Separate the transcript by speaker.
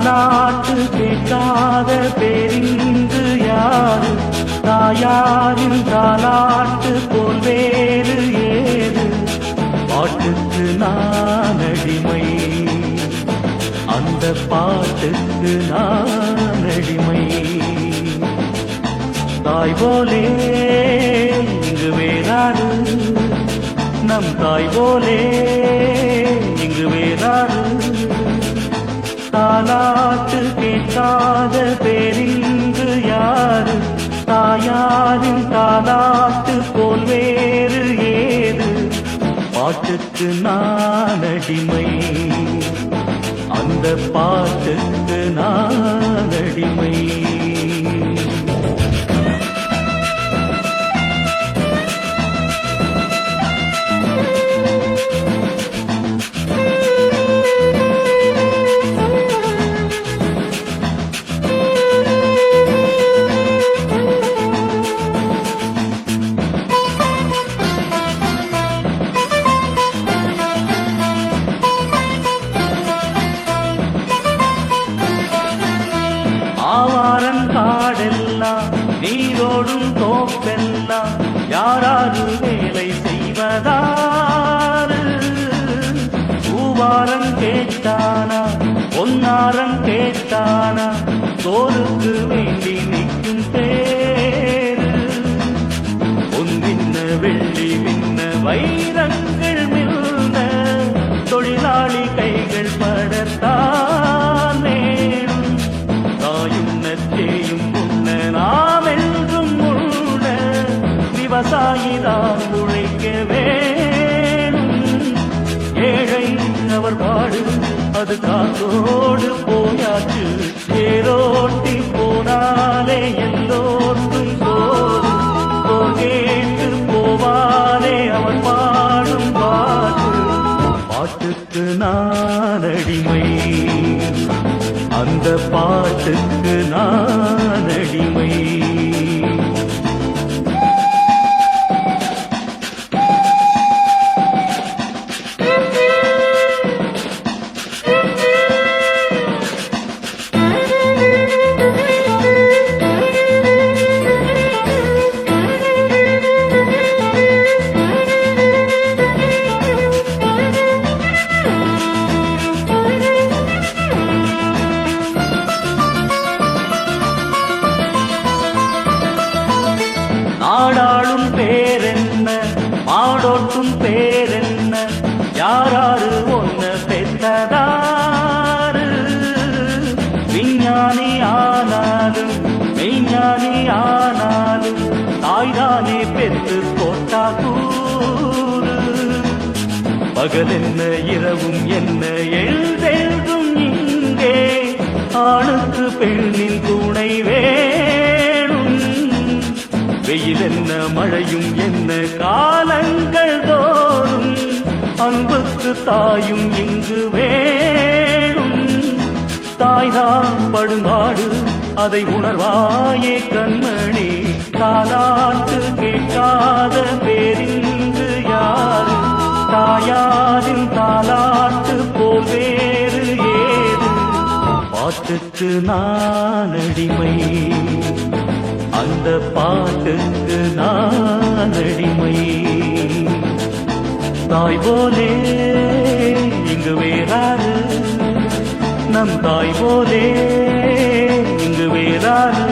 Speaker 1: தாலாட்டு கேட்காத பேரிங்கு யாரு? தாயாரின் தாலாட்டு போல் வேறு ஏது? பாட்டுக்கு நான் அடிமை, அந்த பாட்டுக்கு நான் அடிமை. தாய் போலே இங்கு வேறாரு, நம் தாய் போலே இங்கு வேறாரு. தாலாட்டு கேட்காத பேரிங்கு யாரு? தாயாரின் தாலாட்டு போல் வேறு ஏது? பாட்டுக்கு நான் அடிமை, அந்த பாட்டுக்கு நான் அடிமை. ஆவாரங்காடெல்லாம் நீரோடும் தோப்பெல்லாம் யாராரு வேலை செய்வதாரு? பூவாரம் கேட்டானா பொன்னாரம் கேட்டானா சோருக்கு வேண்டி நிற்கும் பேரு. பொன்னின்ன வெள்ளி விண்ண வைரங்கள் மில்ல தொழிலாளி கைகள் படத்தான் நேரும். தாயுண்ணச்சேயும் உண்ண நாமென்றும் உள்ள விவசாயிதான் உழைக்க வேணும். ஏழை அவர் பாடு அது காத்தோடு போயாச்சு. ஏரோட்டி போனாலே எல்லோருக்கும் சோறு. கேட்டு போவானே அவர் பாடும் பாட்டு. பாட்டுக்கு நான் அடிமை, அந்த பாட்டுக்கு நான் அடிமை. நாடாளும் பேரென்ன மாடோட்டும் பேரென்ன? யாராரு ஒன்ன பெற்றதாரு? விஞ்ஞானி ஆனாலும் மெய்ஞானி ஆனாலும் தாய்தானே பெற்று போட்டா கூறு. பகல் என்ன இரவும் என்ன எழுதெழுதும் இங்கே ஆணுக்கு பெண்ணின் துணை வேணும். வெயில் என்ன மழையும் என்ன காலங்கள் தோறும் அன்புக்கு தாயும் இங்கு வேணும். தாய்தான் படுங்காடு அதை உணர்வாயே கண்மணி. தாலாட்டு கேட்காத பேரிங்கு யாரு? தாயாரின் தாலாட்டு போல் வேறு ஏது? பாட்டுக்கு நான் அடிமை, அந்த பாட்டுக்கு நான் அடிமை. தாய் போலே இங்கு வேறாரு, நம் தாய் போலே இங்கு வேறாரு.